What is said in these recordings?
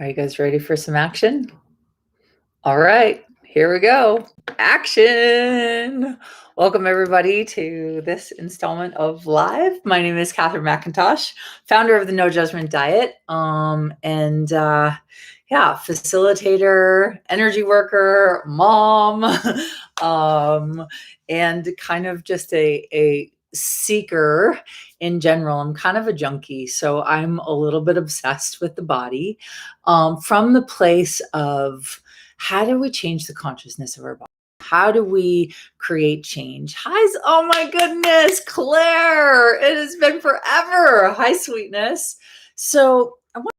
Are you guys ready for some action? All right, here we go. Action! Welcome, everybody, to this installment of Live. My name is Katherine McIntosh, founder of the No Judgment Diet, facilitator, energy worker, mom, and kind of just a seeker in general. I'm kind of a junkie, so I'm a little bit obsessed with the body from the place of how do we change the consciousness of our body? How do we create change? Hi, oh my goodness, Claire, it has been forever. Hi, sweetness. So I want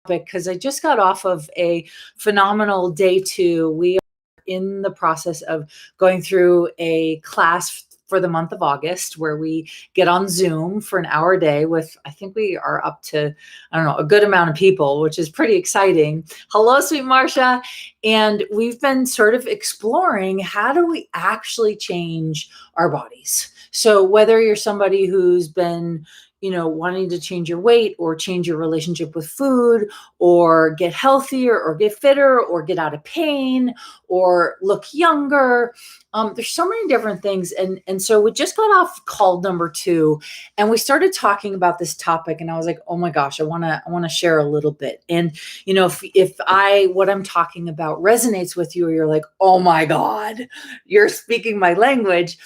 to because I just got off of a phenomenal day 2. We are in the process of going through a class for the month of August where we get on Zoom for an hour a day with, I think we are up to, a good amount of people, which is pretty exciting. Hello, sweet Marcia. And we've been sort of exploring how do we actually change our bodies? So whether you're somebody who's been wanting to change your weight or change your relationship with food or get healthier or get fitter or get out of pain or look younger. There's so many different things. And so we just got off call number 2 and we started talking about this topic and I was like, oh my gosh, I want to share a little bit. And, if what I'm talking about resonates with you, or you're like, oh my God, you're speaking my language.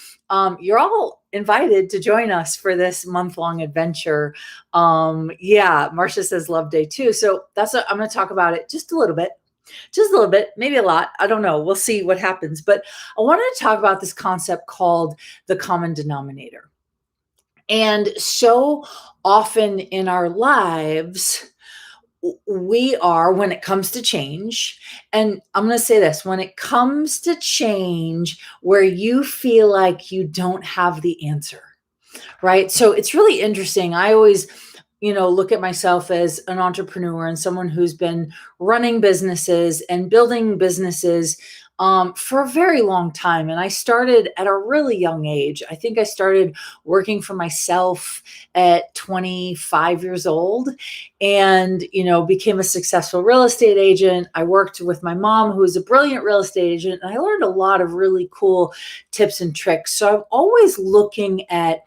You're all invited to join us for this month-long adventure. Marcia says love day 2. So I'm going to talk about it just a little bit, maybe a lot. I don't know. We'll see what happens. But I wanted to talk about this concept called the common denominator. And so often in our lives, we are, when it comes to change, and I'm going to say this, when it comes to change where you feel like you don't have the answer, right? So it's really interesting. I always, look at myself as an entrepreneur and someone who's been running businesses and building businesses for a very long time. And I started at a really young age. I think I started working for myself at 25 years old and, became a successful real estate agent. I worked with my mom, who is a brilliant real estate agent. And I learned a lot of really cool tips and tricks. So I'm always looking at,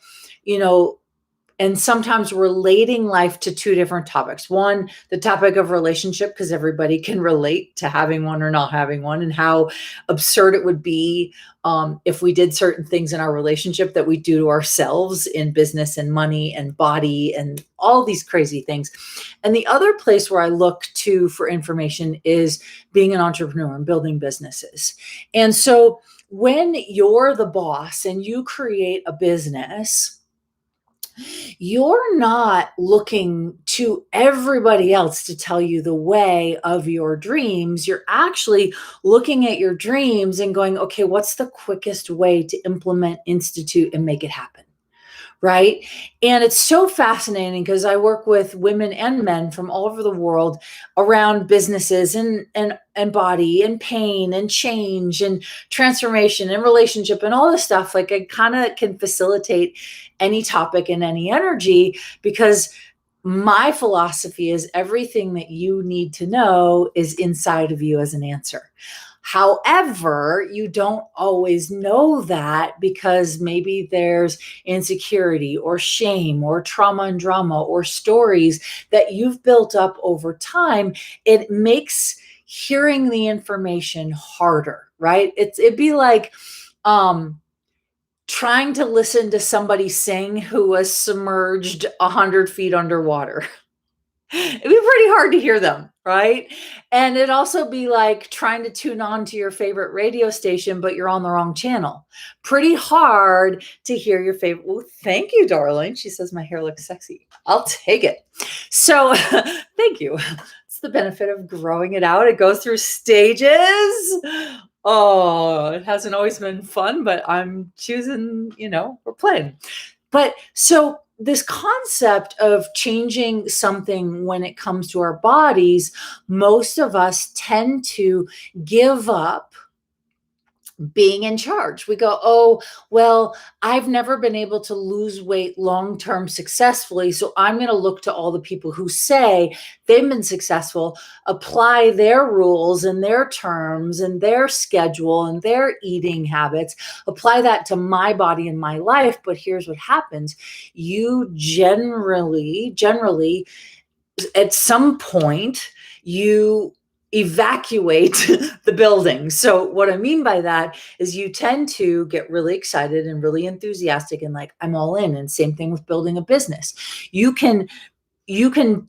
and sometimes relating life to 2 different topics. One, the topic of relationship, because everybody can relate to having one or not having one, and how absurd it would be if we did certain things in our relationship that we do to ourselves in business and money and body and all these crazy things. And the other place where I look to for information is being an entrepreneur and building businesses. And so when you're the boss and you create a business, you're not looking to everybody else to tell you the way of your dreams. You're actually looking at your dreams and going, okay, what's the quickest way to implement, institute, and make it happen? Right? And it's so fascinating because I work with women and men from all over the world around businesses and body and pain and change and transformation and relationship and all this stuff. Like I kind of can facilitate any topic and any energy because my philosophy is everything that you need to know is inside of you as an answer. However, you don't always know that because maybe there's insecurity or shame or trauma and drama or stories that you've built up over time. It makes hearing the information harder, right? It'd be like trying to listen to somebody sing who was submerged 100 feet underwater. It'd be pretty hard to hear them, right? And it'd also be like trying to tune on to your favorite radio station, but you're on the wrong channel. Pretty hard to hear your favorite. Well, thank you, darling. She says my hair looks sexy. I'll take it. So thank you. It's the benefit of growing it out. It goes through stages. Oh, it hasn't always been fun, but I'm choosing, we're playing. But so this concept of changing something when it comes to our bodies, most of us tend to give up being in charge. We go, oh, well, I've never been able to lose weight long term successfully. So I'm going to look to all the people who say they've been successful, apply their rules and their terms and their schedule and their eating habits, apply that to my body and my life. But here's what happens: you generally, at some point, you evacuate the building. So what I mean by that is you tend to get really excited and really enthusiastic and like, I'm all in. And same thing with building a business. You can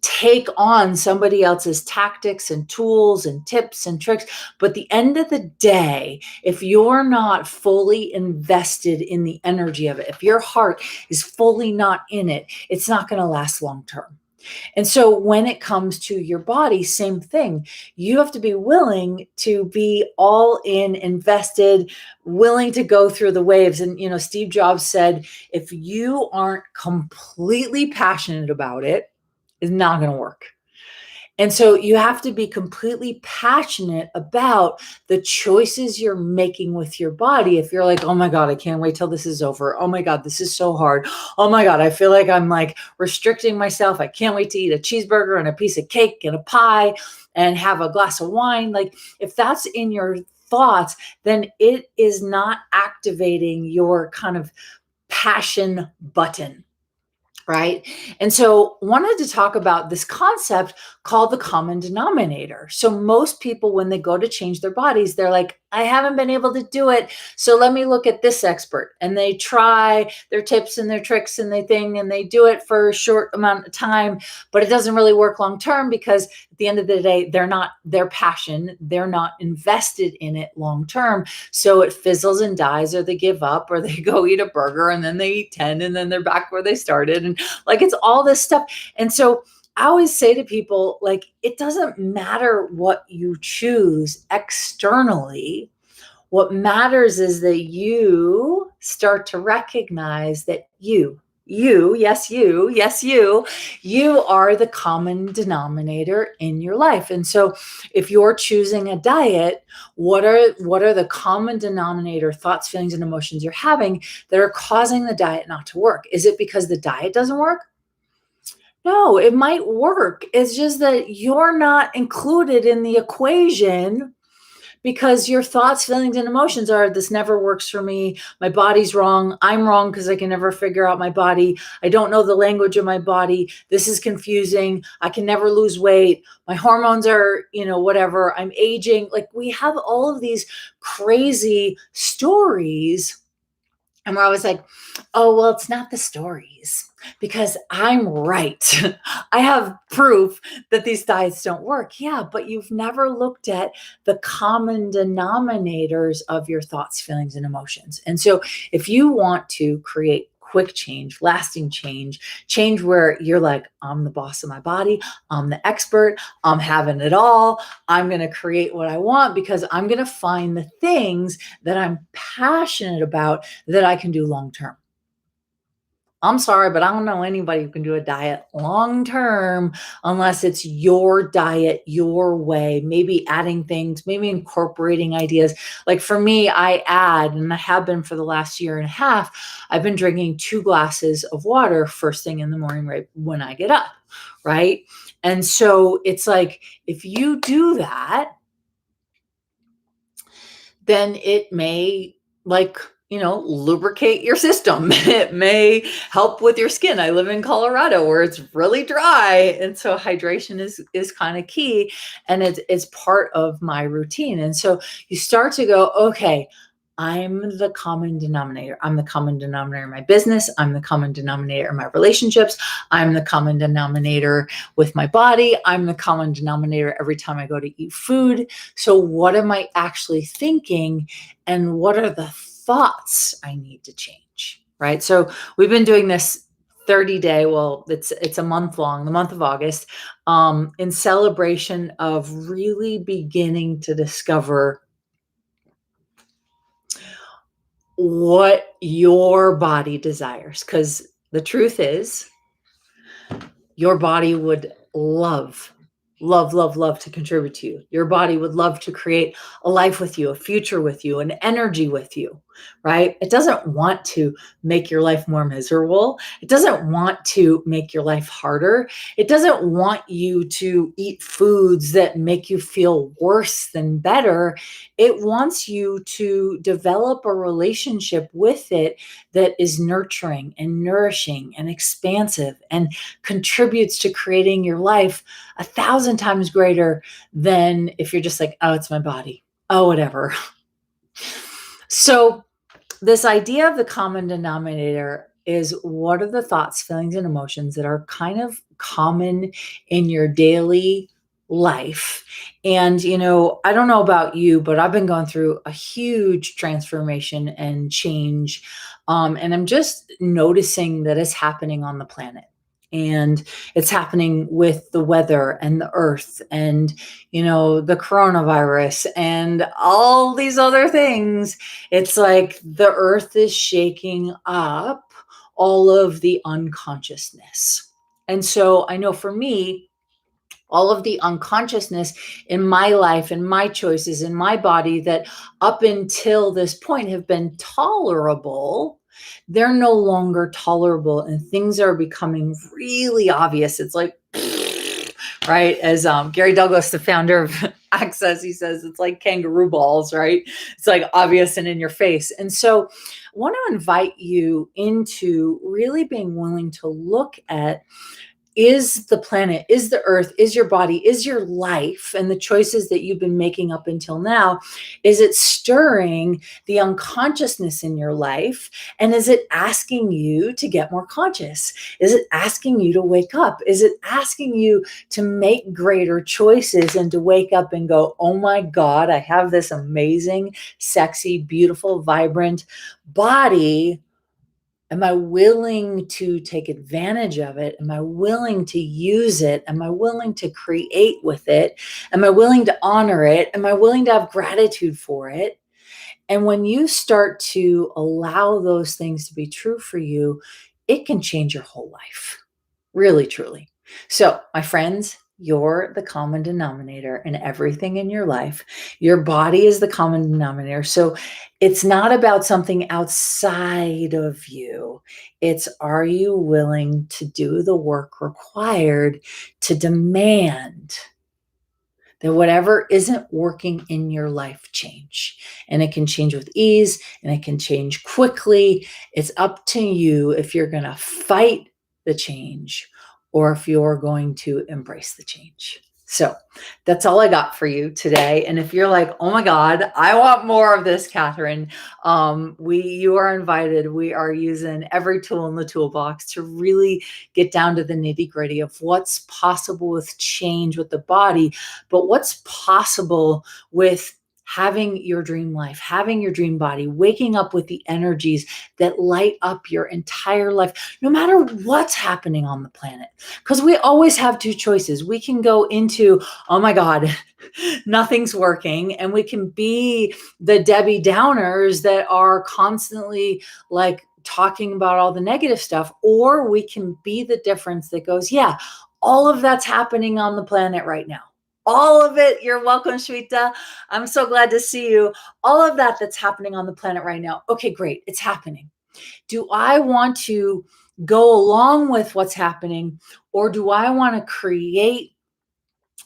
take on somebody else's tactics and tools and tips and tricks, but at the end of the day, if you're not fully invested in the energy of it, if your heart is fully not in it, it's not going to last long term. And so when it comes to your body, same thing. You have to be willing to be all in, invested, willing to go through the waves. And, Steve Jobs said, if you aren't completely passionate about it, it's not going to work. And so you have to be completely passionate about the choices you're making with your body. If you're like, oh my God, I can't wait till this is over. Oh my God, this is so hard. Oh my God, I feel like I'm like restricting myself. I can't wait to eat a cheeseburger and a piece of cake and a pie and have a glass of wine. Like if that's in your thoughts, then it is not activating your kind of passion button. Right. And so wanted to talk about this concept called the common denominator. So most people, when they go to change their bodies, they're like, I haven't been able to do it. So let me look at this expert. And they try their tips and their tricks and they do it for a short amount of time, but it doesn't really work long term because at the end of the day, they're not their passion. They're not invested in it long term. So it fizzles and dies, or they give up, or they go eat a burger and then they eat 10 and then they're back where they started. And like, it's all this stuff. And so I always say to people, like, it doesn't matter what you choose externally. What matters is that you start to recognize that you are the common denominator in your life. And so if you're choosing a diet, what are the common denominator thoughts, feelings, and emotions you're having that are causing the diet not to work? Is it because the diet doesn't work? No, it might work. It's just that you're not included in the equation because your thoughts, feelings, and emotions are, this never works for me. My body's wrong. I'm wrong because I can never figure out my body. I don't know the language of my body. This is confusing. I can never lose weight. My hormones are, whatever. I'm aging. Like, we have all of these crazy stories. And we're always like, oh, well, it's not the stories because I'm right. I have proof that these diets don't work. Yeah, but you've never looked at the common denominators of your thoughts, feelings, and emotions. And so if you want to create quick change, lasting change where you're like, I'm the boss of my body, I'm the expert, I'm having it all, I'm going to create what I want because I'm going to find the things that I'm passionate about that I can do long term. I'm sorry, but I don't know anybody who can do a diet long term unless it's your diet, your way, maybe adding things, maybe incorporating ideas. Like for me, I add, and I have been for the last year and a half, I've been drinking 2 glasses of water first thing in the morning, right when I get up, right? And so it's like, if you do that, then it may lubricate your system. It may help with your skin. I live in Colorado where it's really dry. And so hydration is kind of key. And it's part of my routine. And so you start to go, okay, I'm the common denominator. I'm the common denominator in my business. I'm the common denominator in my relationships. I'm the common denominator with my body. I'm the common denominator every time I go to eat food. So what am I actually thinking? And what are the thoughts I need to change? Right. So we've been doing this 30-day, well, it's a month long, the month of August, in celebration of really beginning to discover what your body desires. Because the truth is, your body would love love, love, love to contribute to you. Your body would love to create a life with you, a future with you, an energy with you, right? It doesn't want to make your life more miserable. It doesn't want to make your life harder. It doesn't want you to eat foods that make you feel worse than better. It wants you to develop a relationship with it that is nurturing and nourishing and expansive and contributes to creating your life 1,000 times greater than if you're just like, oh, it's my body. Oh, whatever. So, this idea of the common denominator is what are the thoughts, feelings, and emotions that are kind of common in your daily life. And, I don't know about you, but I've been going through a huge transformation and change. And I'm just noticing that it's happening on the planet. And it's happening with the weather and the earth and, the coronavirus and all these other things. It's like the earth is shaking up all of the unconsciousness. And so I know for me, all of the unconsciousness in my life and my choices in my body that up until this point have been tolerable, they're no longer tolerable and things are becoming really obvious. It's like, right? As Gary Douglas, the founder of Access, he says, it's like kangaroo balls, right? It's like obvious and in your face. And so I want to invite you into really being willing to look at, is the planet, is the earth, is your body, is your life, and the choices that you've been making up until now, is it stirring the unconsciousness in your life? And is it asking you to get more conscious? Is it asking you to wake up? Is it asking you to make greater choices and to wake up and go, oh my God, I have this amazing, sexy, beautiful, vibrant body. Am I willing to take advantage of it? Am I willing to use it? Am I willing to create with it? Am I willing to honor it? Am I willing to have gratitude for it? And when you start to allow those things to be true for you, it can change your whole life. Really, truly. So, my friends, you're the common denominator in everything in your life. Your body is the common denominator. So, it's not about something outside of you. It's, are you willing to do the work required to demand that whatever isn't working in your life change? And it can change with ease and it can change quickly. It's up to you if you're going to fight the change or if you're going to embrace the change. So that's all I got for you today. And if you're like, oh my God, I want more of this, Katherine, you are invited. We are using every tool in the toolbox to really get down to the nitty gritty of what's possible with change with the body, but what's possible with having your dream life, having your dream body, waking up with the energies that light up your entire life, no matter what's happening on the planet. Because we always have two choices. We can go into, oh my God, nothing's working. And we can be the Debbie Downers that are constantly like talking about all the negative stuff, or we can be the difference that goes, yeah, all of that's happening on the planet right now. All of it. You're welcome, Shweta. I'm so glad to see you. All of that's happening on the planet right now. Okay, great. It's happening. Do I want to go along with what's happening, or do I want to create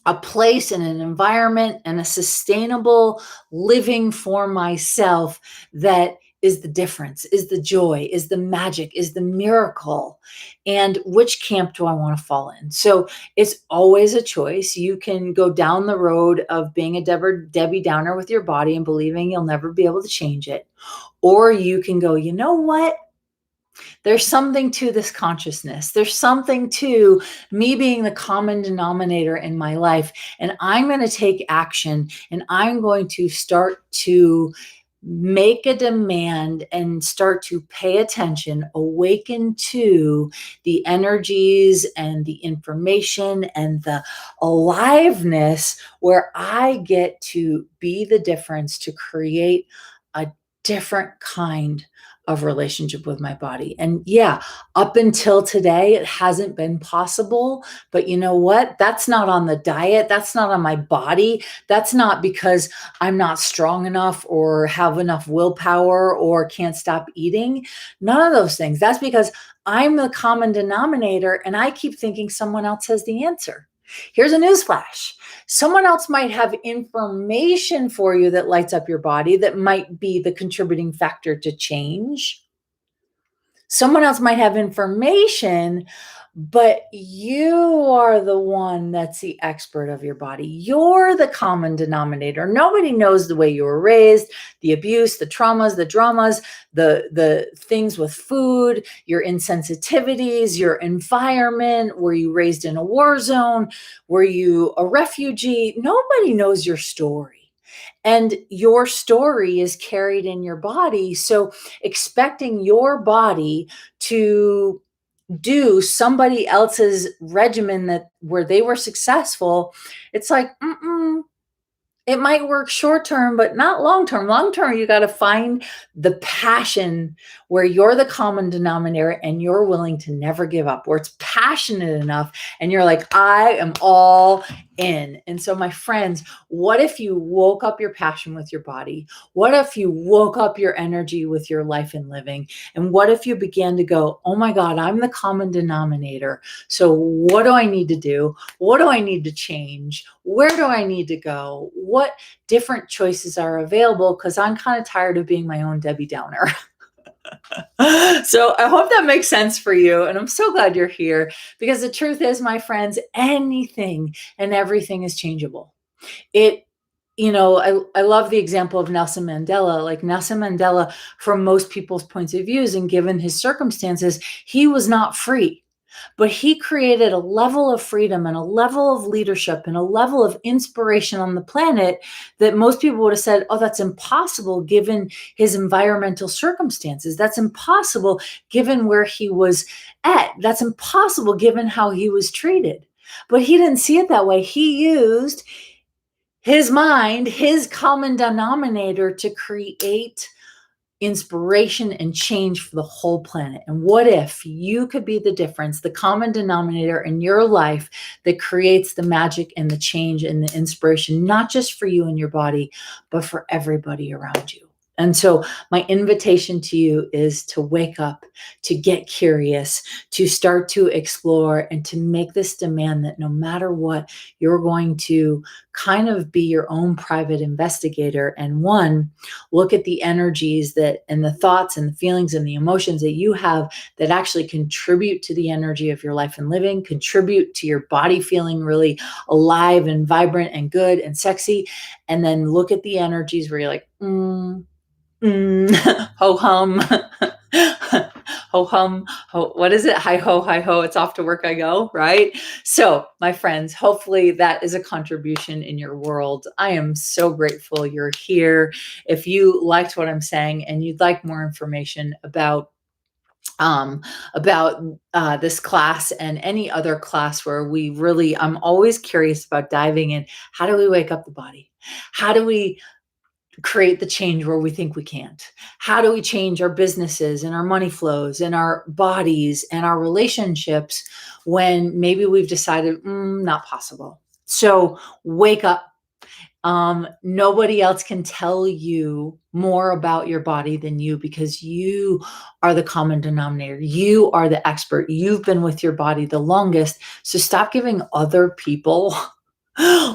a place and an environment and a sustainable living for myself that is the difference, is the joy, is the magic, is the miracle? And which camp do I want to fall in? So it's always a choice. You can go down the road of being a Debbie Downer with your body and believing you'll never be able to change it. Or you can go, you know what? There's something to this consciousness. There's something to me being the common denominator in my life. And I'm going to take action and I'm going to start to make a demand and start to pay attention, awaken to the energies and the information and the aliveness where I get to be the difference to create a different kind of relationship with my body. And yeah, up until today, it hasn't been possible. But you know what? That's not on the diet. That's not on my body. That's not because I'm not strong enough or have enough willpower or can't stop eating. None of those things. That's because I'm the common denominator and I keep thinking someone else has the answer. Here's a newsflash. Someone else might have information for you that lights up your body that might be the contributing factor to change. Someone else might have information, but you are the one that's the expert of your body. You're the common denominator. Nobody knows the way you were raised, the abuse, the traumas, the dramas, the things with food, your insensitivities, your environment. Were you raised in a war zone? Were you a refugee? Nobody knows your story. And your story is carried in your body. So expecting your body to do somebody else's regimen that where they were successful, it's like, it might work short term, but not long term. Long term, you got to find the passion where you're the common denominator and you're willing to never give up, where it's passionate enough and you're like, I am all in. And so, my friends, what if you woke up your passion with your body? What if you woke up your energy with your life and living? And what if you began to go, oh my God, I'm the common denominator. So, what do I need to do? What do I need to change? Where do I need to go? What different choices are available? Because I'm kind of tired of being my own Debbie Downer. So I hope that makes sense for you. And I'm so glad you're here because the truth is, my friends, anything and everything is changeable. I love the example of Nelson Mandela. Like Nelson Mandela, from most people's points of views and given his circumstances, he was not free. But he created a level of freedom and a level of leadership and a level of inspiration on the planet that most people would have said, oh, that's impossible given his environmental circumstances. That's impossible given where he was at. That's impossible given how he was treated. But he didn't see it that way. He used his mind, his common denominator, to create inspiration and change for the whole planet. And what if you could be the difference, the common denominator in your life that creates the magic and the change and the inspiration, not just for you and your body, but for everybody around you? And so my invitation to you is to wake up, to get curious, to start to explore, and to make this demand that no matter what, you're going to kind of be your own private investigator. And one, look at the energies that and the thoughts and the feelings and the emotions that you have that actually contribute to the energy of your life and living, contribute to your body feeling really alive and vibrant and good and sexy. And then look at the energies where you're like, ho hum, ho hum, what is it? Hi ho, it's off to work I go, right? So, my friends, hopefully that is a contribution in your world. I am so grateful you're here. If you liked what I'm saying and you'd like more information about this class and any other class where I'm always curious about diving in. How do we wake up the body? How do we create the change where we think we can't? How do we change our businesses and our money flows and our bodies and our relationships when maybe we've decided, not possible? So wake up. Nobody else can tell you more about your body than you, because you are the common denominator. You are the expert. You've been with your body the longest. So stop giving other people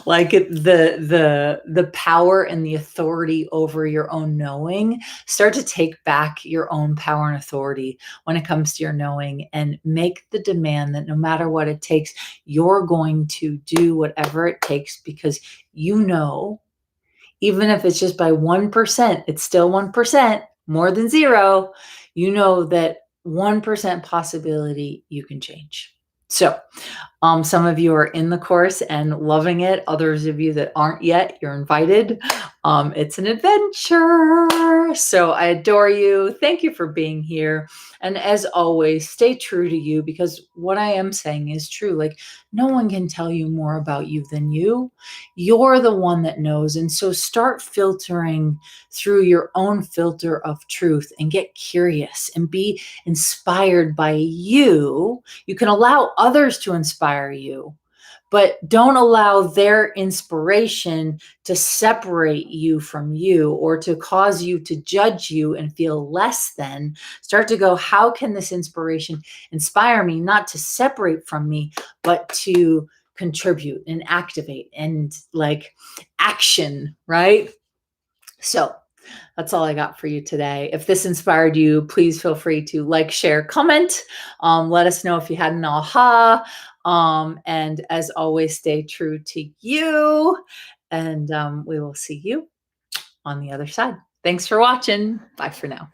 like the power and the authority over your own knowing. Start to take back your own power and authority when it comes to your knowing, and make the demand that no matter what it takes, you're going to do whatever it takes, because you know, even if it's just by 1%, it's still 1%, more than zero. You know that 1% possibility you can change. So some of you are in the course and loving it. Others of you that aren't yet, you're invited. It's an adventure. So I adore you. Thank you for being here. And as always, stay true to you, because what I am saying is true. Like, no one can tell you more about you than you. You're the one that knows. And so start filtering through your own filter of truth and get curious and be inspired by you. You can allow others to inspire you, but don't allow their inspiration to separate you from you or to cause you to judge you and feel less than. Start to go, how can this inspiration inspire me, not to separate from me, but to contribute and activate and like action, right? So that's all I got for you today. If this inspired you, please feel free to like, share, comment. Let us know if you had an aha. And as always, stay true to you. And we will see you on the other side. Thanks for watching. Bye for now.